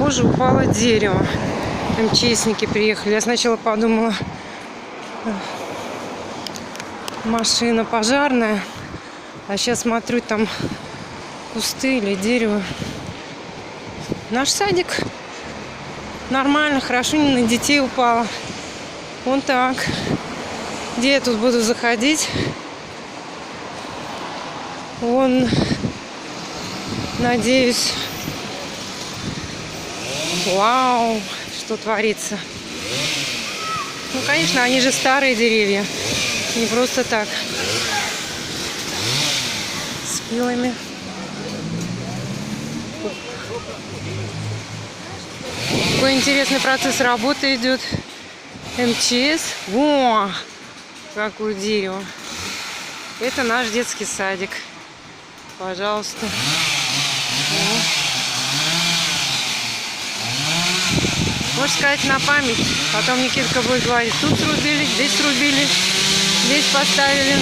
похоже, упало дерево. МЧСники приехали. Я сначала подумала, машина пожарная. А сейчас смотрю, там кусты или дерево. Наш садик нормально, хорошо, не на детей упало. Вон так. Где я тут буду заходить? Вон, надеюсь. Вау, что творится. Ну, конечно, они же старые деревья. Не просто так. С пилами. Какой интересный процесс работы идет. МЧС. Во! Какое дерево. Это наш детский садик. Пожалуйста. Можно сказать, на память. Потом Никитка будет говорить, тут срубили, здесь поставили.